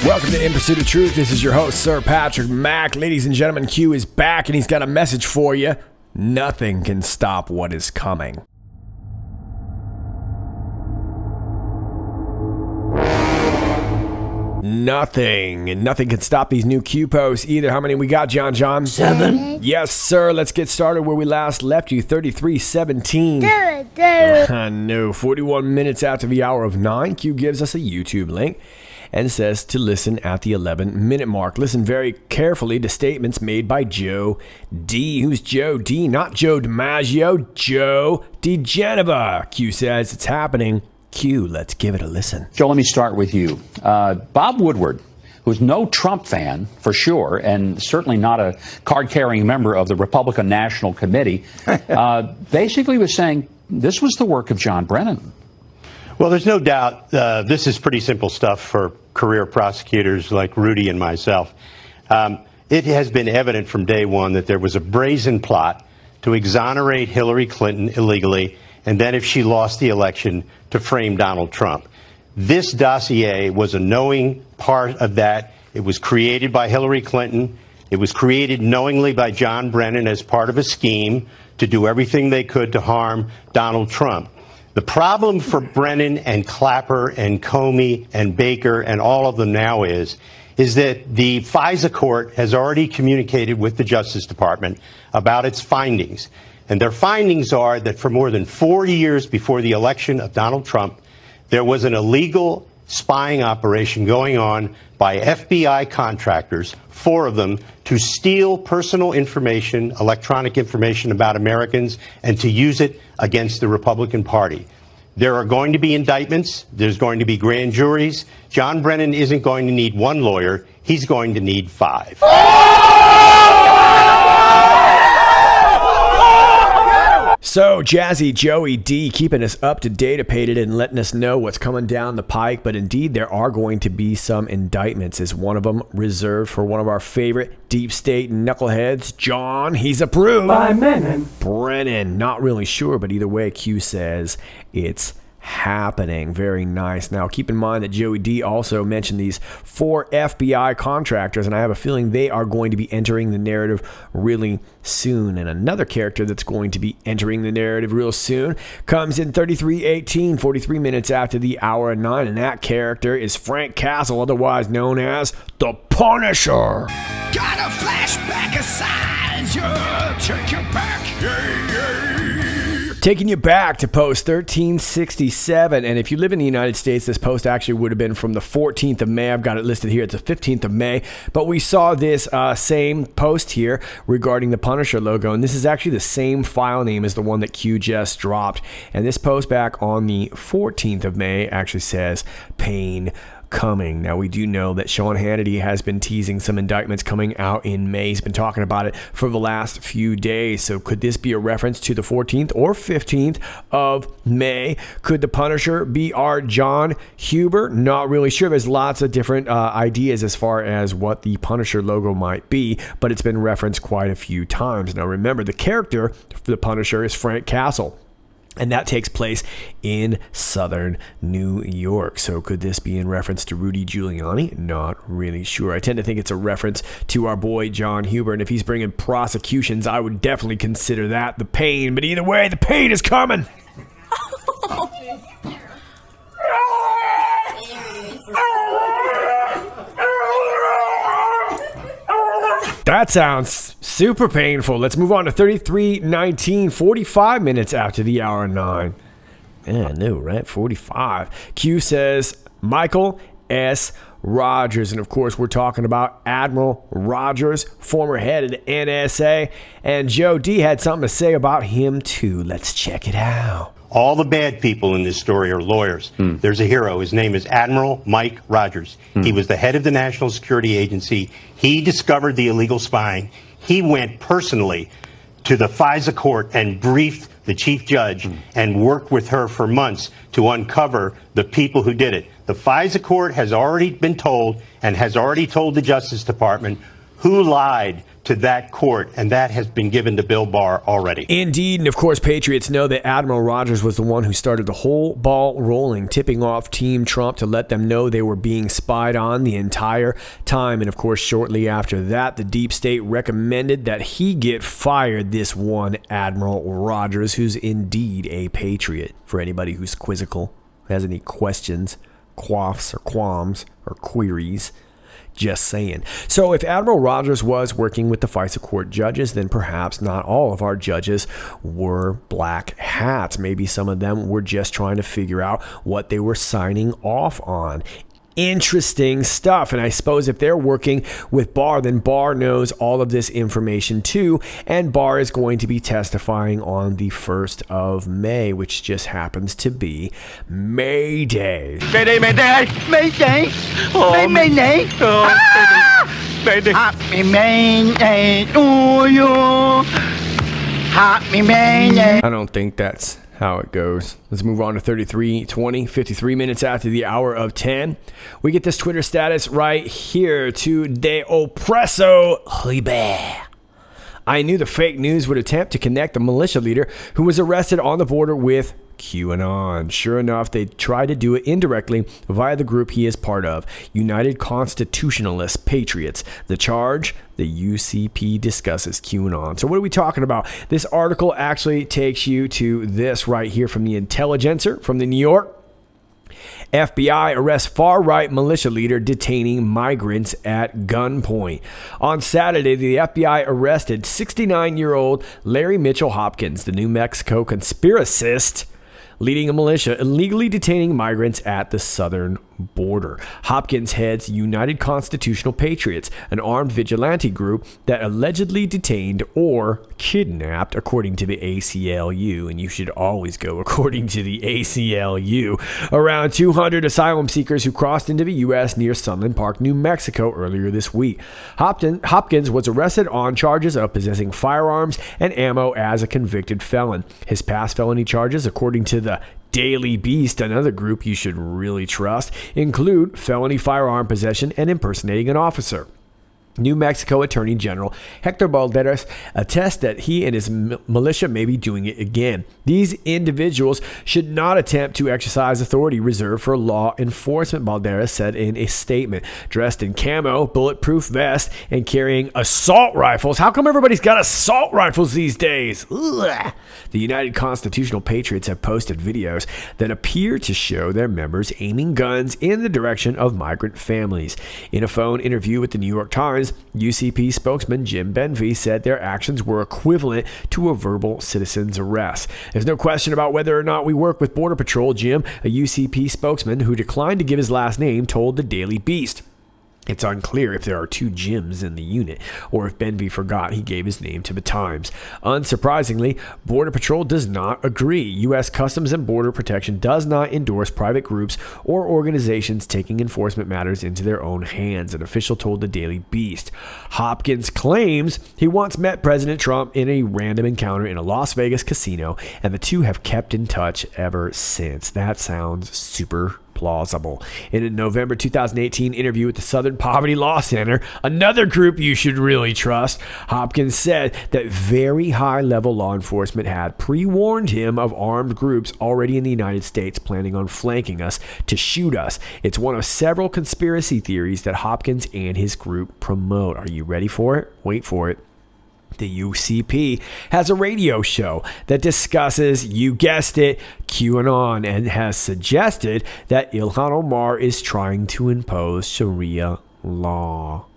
Welcome to In Pursuit of Truth. This is your host, Sir Patrick Mack. Ladies and gentlemen, Q is back and he's got a message for you. Nothing can stop what is coming. Nothing can stop these new Q posts either. How many we got, John? 7. Yes, sir. Let's get started where we last left you. 33:17. No, 41 minutes after the hour of 9. Q gives us a YouTube link and says to listen at the 11-minute mark. Listen very carefully to statements made by Joe D. Who's Joe D? Not Joe DiMaggio, Joe DiGenova. Q says it's happening. Q, let's give it a listen. Joe, let me start with you. Bob Woodward, who's no Trump fan for sure, and certainly not a card-carrying member of the Republican National Committee, basically was saying this was the work of John Brennan. Well, there's no doubt this is pretty simple stuff for career prosecutors like Rudy and myself. It has been evident from day one that there was a brazen plot to exonerate Hillary Clinton illegally, and then if she lost the election, to frame Donald Trump. This dossier was a knowing part of that. It was created by Hillary Clinton. It was created knowingly by John Brennan as part of a scheme to do everything they could to harm Donald Trump. The problem for Brennan and Clapper and Comey and Baker and all of them now is that the FISA court has already communicated with the Justice Department about its findings. And their findings are that for more than 4 years before the election of Donald Trump, there was an illegal spying operation going on by FBI contractors, 4 of them, to steal personal information, electronic information about Americans, and to use it against the Republican Party. There are going to be indictments. There's going to be grand juries. John Brennan isn't going to need 1 lawyer. He's going to need 5. So, Jazzy Joey D keeping us up to date, updated, and letting us know what's coming down the pike. But indeed, there are going to be some indictments. Is one of them reserved for one of our favorite deep state knuckleheads, John? He's approved. By Brennan. Not really sure, but either way, Q says it's happening. Very nice. Now, keep in mind that Joey D also mentioned these 4 FBI contractors, and I have a feeling they are going to be entering the narrative really soon. And another character that's going to be entering the narrative real soon comes in 33:18, 43 minutes after the hour of 9, and that character is Frank Castle, otherwise known as the Punisher. Got a flashback of signs, yeah, take you back, yeah. Taking you back to post 1367, and if you live in the United States, this post actually would have been from the 14th of May. I've got it listed here. It's the 15th of May, but we saw this same post here regarding the Punisher logo, and this is actually the same file name as the one that Q just dropped, and this post back on the 14th of May actually says pain coming. Now, we do know that Sean Hannity has been teasing some indictments coming out in May. He's been talking about it for the last few days. So could this be a reference to the 14th or 15th of May? Could the Punisher be our John Huber? Not really sure. There's lots of different ideas as far as what the Punisher logo might be, but it's been referenced quite a few times. Now, remember, the character for the Punisher is Frank Castle, and that takes place in southern New York. So could this be in reference to Rudy Giuliani? Not really sure. I tend to think it's a reference to our boy John Huber, and if he's bringing prosecutions, I would definitely consider that the pain. But either way, the pain is coming. That sounds super painful. Let's move on to 33:19, 45 minutes after the hour 9. Yeah, I knew, right? 45. Q says, Michael S. Rogers. And of course, we're talking about Admiral Rogers, former head of the NSA. And Joe D had something to say about him too. Let's check it out. All the bad people in this story are lawyers. There's a hero. His name is Admiral Mike Rogers. He was the head of the National Security Agency. He discovered the illegal spying. He went personally to the FISA court and briefed the chief judge and worked with her for months to uncover the people who did it. The FISA court has already been told and has already told the Justice Department who lied to that court, and that has been given to Bill Barr already. Indeed, and of course, Patriots know that Admiral Rogers was the one who started the whole ball rolling, tipping off Team Trump to let them know they were being spied on the entire time. And of course, shortly after that, the deep state recommended that he get fired, this one Admiral Rogers, who's indeed a patriot. For anybody who's quizzical, has any questions, quaffs or qualms or queries, just saying. So if Admiral Rogers was working with the FISA court judges, then perhaps not all of our judges were black hats. Maybe some of them were just trying to figure out what they were signing off on. Interesting stuff. And I suppose if they're working with Barr, then Barr knows all of this information too. And Barr is going to be testifying on the 1st of May, which just happens to be May Day. Mayday, Mayday, Mayday, Mayday, Mayday. Happy Mayday to you. Happy Mayday. I don't think that's how it goes. Let's move on to 33:20, 53 minutes after the hour of 10. We get this Twitter status right here to De Opresso Libre. I knew the fake news would attempt to connect the militia leader who was arrested on the border with QAnon. Sure enough, they tried to do it indirectly via the group he is part of, United Constitutionalist Patriots. The charge, the UCP discusses QAnon. So what are we talking about? This article actually takes you to this right here from the Intelligencer from the New York. FBI arrests far-right militia leader detaining migrants at gunpoint. On Saturday, the FBI arrested 69-year-old Larry Mitchell Hopkins, the New Mexico conspiracist leading a militia illegally detaining migrants at the southern border. Hopkins heads United Constitutional Patriots, an armed vigilante group that allegedly detained or kidnapped, according to the ACLU, and you should always go according to the ACLU, around 200 asylum seekers who crossed into the U.S. near Sunland Park, New Mexico earlier this week. Hopkins was arrested on charges of possessing firearms and ammo as a convicted felon. His past felony charges, according to the Daily Beast, another group you should really trust, include felony firearm possession and impersonating an officer. New Mexico Attorney General Hector Balderas attests that he and his militia may be doing it again. These individuals should not attempt to exercise authority reserved for law enforcement, Balderas said in a statement. Dressed in camo, bulletproof vest, and carrying assault rifles. How come everybody's got assault rifles these days? Ugh. The United Constitutional Patriots have posted videos that appear to show their members aiming guns in the direction of migrant families. In a phone interview with the New York Times, UCP spokesman Jim Benvey said their actions were equivalent to a verbal citizen's arrest. There's no question about whether or not we work with Border Patrol, Jim, a UCP spokesman who declined to give his last name, told the Daily Beast. It's unclear if there are two Jims in the unit, or if Benvey forgot he gave his name to the Times. Unsurprisingly, Border Patrol does not agree. U.S. Customs and Border Protection does not endorse private groups or organizations taking enforcement matters into their own hands, an official told the Daily Beast. Hopkins claims he once met President Trump in a random encounter in a Las Vegas casino, and the two have kept in touch ever since. That sounds super plausible. In a November 2018 interview with the Southern Poverty Law Center, another group you should really trust, Hopkins said that very high-level law enforcement had pre-warned him of armed groups already in the United States planning on flanking us to shoot us. It's one of several conspiracy theories that Hopkins and his group promote. Are you ready for it? Wait for it. The UCP has a radio show that discusses, you guessed it, QAnon, and has suggested that Ilhan Omar is trying to impose Sharia law.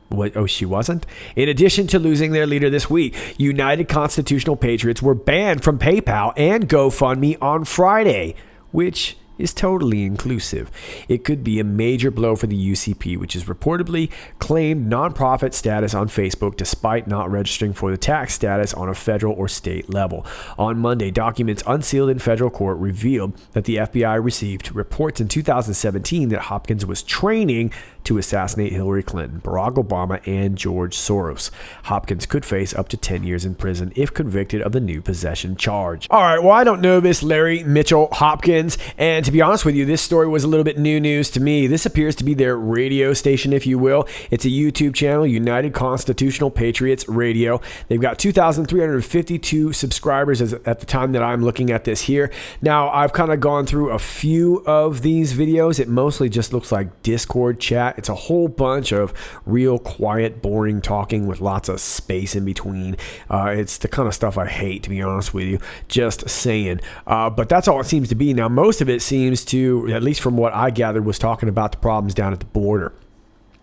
What? Oh, she wasn't? In addition to losing their leader this week, United Constitutional Patriots were banned from PayPal and GoFundMe on Friday, which is totally inclusive. It could be a major blow for the UCP, which has reportedly claimed nonprofit status on Facebook despite not registering for the tax status on a federal or state level. On Monday, documents unsealed in federal court revealed that the FBI received reports in 2017 that Hopkins was training to assassinate Hillary Clinton, Barack Obama, and George Soros. Hopkins could face up to 10 years in prison if convicted of the new possession charge. All right, well, I don't know this Larry Mitchell Hopkins, and to be honest with you, this story was a little bit new news to me. This appears to be their radio station, if you will. It's a YouTube channel, United Constitutional Patriots Radio. They've got 2,352 subscribers at the time that I'm looking at this here. Now, I've kind of gone through a few of these videos. It mostly just looks like Discord chat. It's a whole bunch of real quiet, boring talking with lots of space in between. It's the kind of stuff I hate, to be honest with you. Just saying. But that's all it seems to be. Now, most of it seems to, at least from what I gathered, was talking about the problems down at the border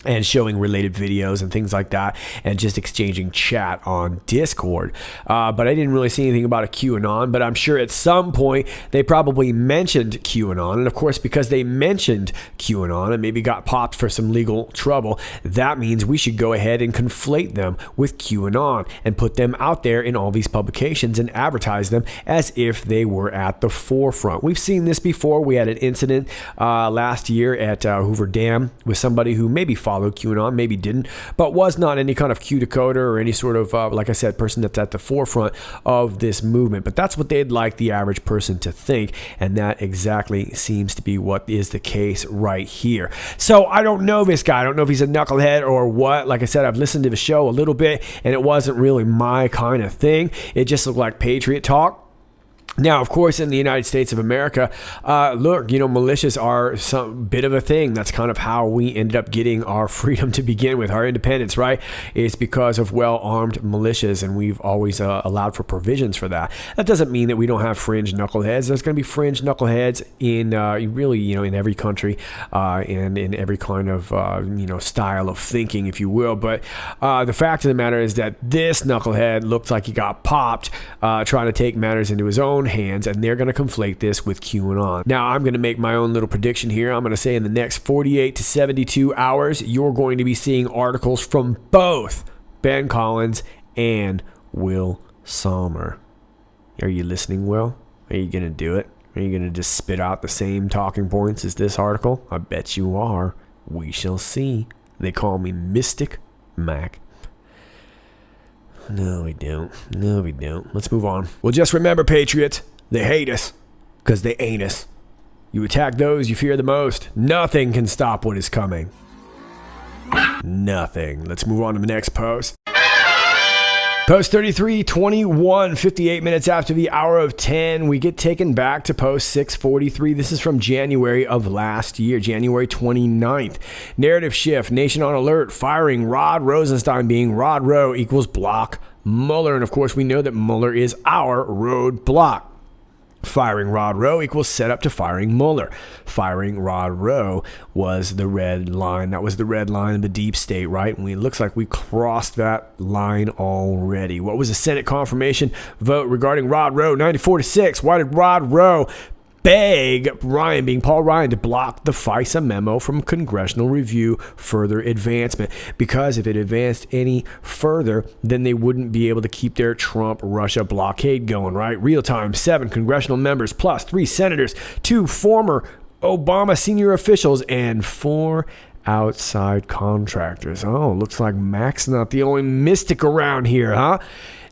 and showing related videos and things like that, and just exchanging chat on Discord. But I didn't really see anything about a QAnon, but I'm sure at some point they probably mentioned QAnon. And of course, because they mentioned QAnon and maybe got popped for some legal trouble, that means we should go ahead and conflate them with QAnon and put them out there in all these publications and advertise them as if they were at the forefront. We've seen this before. We had an incident last year at Hoover Dam with somebody who maybe followed QAnon, maybe didn't, but was not any kind of Q decoder or any sort of, like I said, person that's at the forefront of this movement. But that's what they'd like the average person to think, and that exactly seems to be what is the case right here. So I don't know this guy. I don't know if he's a knucklehead or what. Like I said, I've listened to the show a little bit, and it wasn't really my kind of thing. It just looked like Patriot talk. Now, of course, in the United States of America, look, militias are some bit of a thing. That's kind of how we ended up getting our freedom to begin with, our independence, right? It's because of well-armed militias, and we've always allowed for provisions for that. That doesn't mean that we don't have fringe knuckleheads. There's going to be fringe knuckleheads in really, in every country and in every kind of, style of thinking, if you will. But the fact of the matter is that this knucklehead looks like he got popped trying to take matters into his own hands, and they're going to conflate this with QAnon. Now, I'm going to make my own little prediction here. I'm going to say in the next 48 to 72 hours, you're going to be seeing articles from both Ben Collins and Will Sommer. Are you listening, Will? Are you going to do it? Are you going to just spit out the same talking points as this article? I bet you are. We shall see. They call me Mystic Mac. No, we don't. No, we don't. Let's move on. Well, just remember, Patriots, they hate us because they ain't us. You attack those you fear the most. Nothing can stop what is coming. Nothing. Let's move on to the next post. Post 3321, 58 minutes after the hour of 10, we get taken back to post 643. This is from January of last year, January 29th. Narrative shift, nation on alert, firing Rod Rosenstein being Rod Roe equals block Mueller. And of course, we know that Mueller is our roadblock. Firing Rod Roe equals set up to firing Mueller. Firing Rod Roe was the red line. That was the red line of the deep state, right? And it looks like we crossed that line already. What was the Senate confirmation vote regarding Rod Roe? 94-6. Why did Rod Roe beg Ryan, being Paul Ryan, to block the FISA memo from congressional review further advancement? Because if it advanced any further, then they wouldn't be able to keep their Trump-Russia blockade going, right? Real time, 7 congressional members plus 3 senators, 2 former Obama senior officials, and 4 outside contractors. Oh, looks like Mac's not the only mystic around here, huh?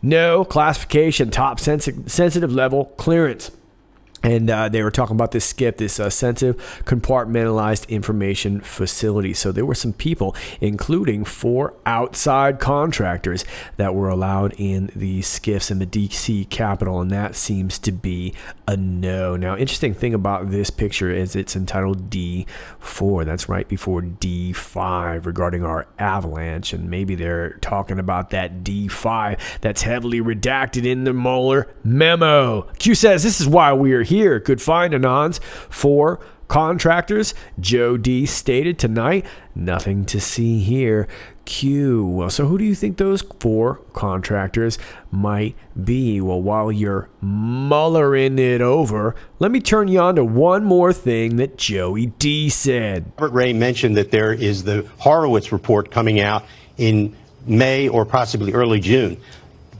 No classification, top sensitive level clearance. And they were talking about this SCIF, this sensitive compartmentalized information facility. So there were some people, including 4 outside contractors, that were allowed in the SCIFs in the DC Capitol, and that seems to be a no. Now, interesting thing about this picture is it's entitled D4. That's right before D5 regarding our avalanche, and maybe they're talking about that D5 that's heavily redacted in the Mueller memo. Q says, this is why we are here. Good find, Anons. 4 contractors, Joe D stated tonight. Nothing to see here. Q. Well, so who do you think those 4 contractors might be? Well, while you're mullering it over, let me turn you on to one more thing that Joey D said. Robert Ray mentioned that there is the Horowitz report coming out in May or possibly early June.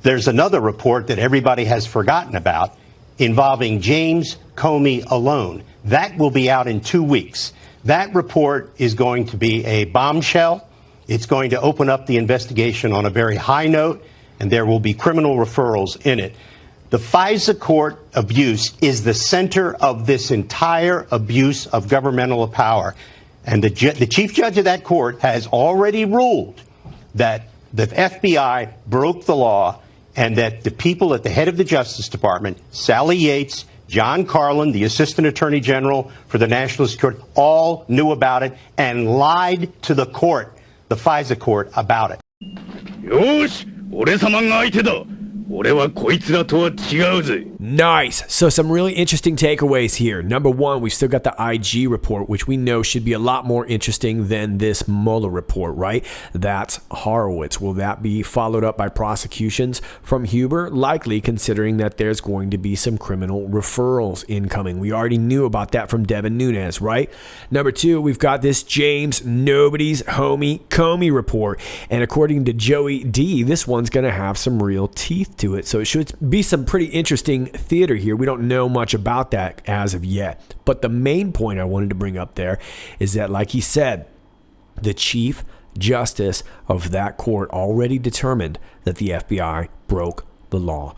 There's another report that everybody has forgotten about involving James Comey alone. That will be out in 2 weeks. That report is going to be a bombshell. It's going to open up the investigation on a very high note, and there will be criminal referrals in it. The FISA court abuse is the center of this entire abuse of governmental power. And the chief judge of that court has already ruled that the FBI broke the law and that the people at the head of the Justice Department, Sally Yates, John Carlin, the Assistant Attorney General for the National Security, all knew about it and lied to the court, the FISA court, about it. よし、俺様が相手だ。俺はこいつらとは違うぜ。 Nice. So some really interesting takeaways here. Number one, we've still got the IG report, which we know should be a lot more interesting than this Mueller report, right? That's Horowitz. Will that be followed up by prosecutions from Huber? Likely, considering that there's going to be some criminal referrals incoming. We already knew about that from Devin Nunes, right? Number two, we've got this James Nobody's Homie Comey report. And according to Joey D, this one's going to have some real teeth to it. So it should be some pretty interesting theater here. We don't know much about that as of yet. But the main point I wanted to bring up there is that, like he said, the chief justice of that court already determined that the FBI broke the law.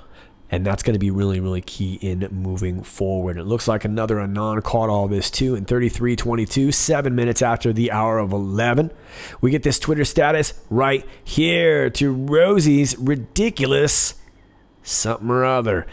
And that's going to be really, really key in moving forward. It looks like another Anon caught all this too in 33:22, 7 minutes after the hour of 11. We get this Twitter status right here to Rosie's ridiculous something or other.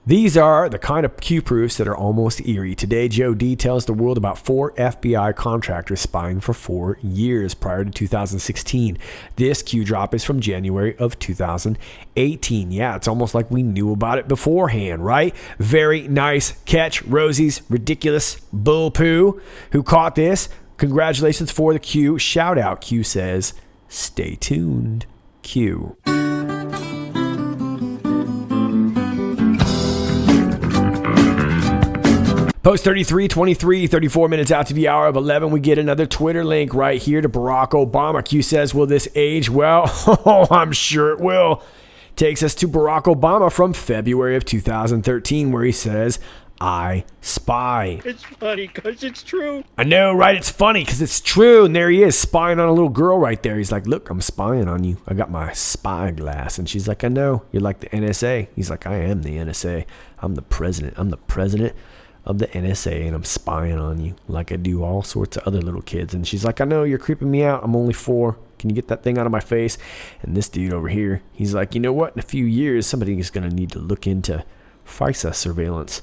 These are the kind of Q proofs that are almost eerie. Today, Joe D tells the world about 4 FBI contractors spying for 4 years prior to 2016. This Q drop is from January of 2018. Yeah, it's almost like we knew about it beforehand, right? Very nice catch, Rosie's ridiculous bull poo. Who caught this? Congratulations for the Q. Shout out. Q says, stay tuned. Q. Post 33:23, 34 minutes out to the hour of 11, we get another Twitter link right here to Barack Obama. Q says, will this age well? Oh, I'm sure it will. Takes us to Barack Obama from February of 2013, where he says, I spy. It's funny because it's true. I know, right? It's funny because it's true. And there he is spying on a little girl right there. He's like, look, I'm spying on you. I got my spy glass. And she's like, I know. You're like the NSA. He's like, I am the NSA. I'm the president. I'm the president of the NSA, and I'm spying on you like I do all sorts of other little kids. And she's like, I know, you're creeping me out. I'm only 4. Can you get that thing out of my face? And this dude over here, he's like, you know what? In a few years, somebody is going to need to look into FISA surveillance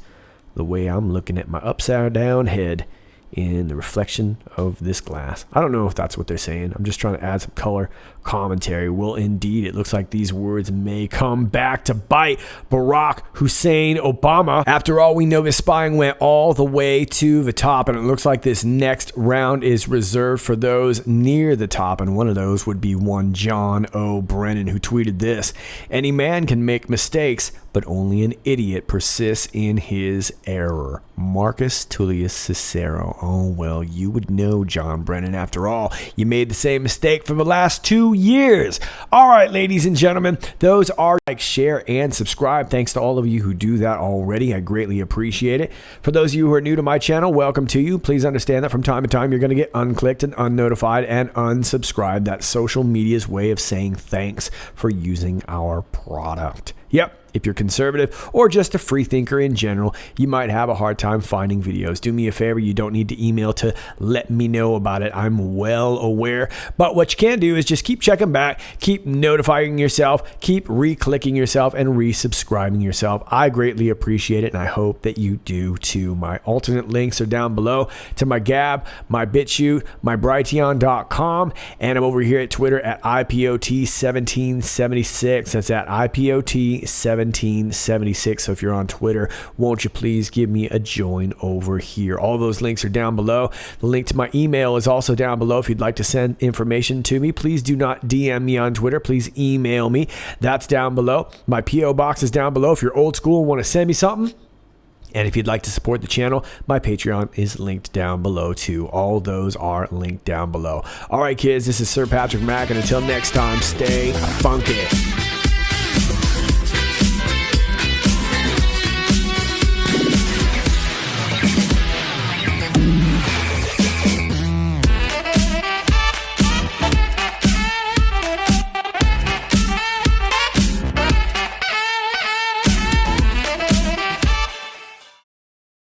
the way I'm looking at my upside down head in the reflection of this glass. I don't know if that's what they're saying. I'm just trying to add some color commentary. Well, indeed, it looks like these words may come back to bite Barack Hussein Obama. After all, we know this spying went all the way to the top, and it looks like this next round is reserved for those near the top, and one of those would be one John O. Brennan, who tweeted this: any man can make mistakes, but only an idiot persists in his error. Marcus Tullius Cicero. Oh, well, you would know, John Brennan. After all, you made the same mistake for the last 2 years. All right, ladies and gentlemen, those are like, share, and subscribe. Thanks to all of you who do that already. I greatly appreciate it. For those of you who are new to my channel, welcome to you. Please understand that from time to time, you're going to get unclicked and unnotified and unsubscribed. That's social media's way of saying thanks for using our product. Yep. If you're conservative or just a free thinker in general, you might have a hard time finding videos. Do me a favor, you don't need to email to let me know about it. I'm well aware. But what you can do is just keep checking back, keep notifying yourself, keep re-clicking yourself and resubscribing yourself. I greatly appreciate it, and I hope that you do too. My alternate links are down below to my Gab, my BitChute, my Brighteon.com, and I'm over here at Twitter at IPOT1776. That's at IPOT1776. 1776. So if you're on Twitter, won't you please give me a join over here? All those links are down below. The link to my email is also down below. If you'd like to send information to me, please do not DM me on Twitter. Please email me. That's down below. My P.O. box is down below if you're old school and want to send me something. And if you'd like to support the channel, my Patreon is linked down below too. All those are linked down below. All right, kids, this is Sir Patrick Mack, and until next time, stay funky.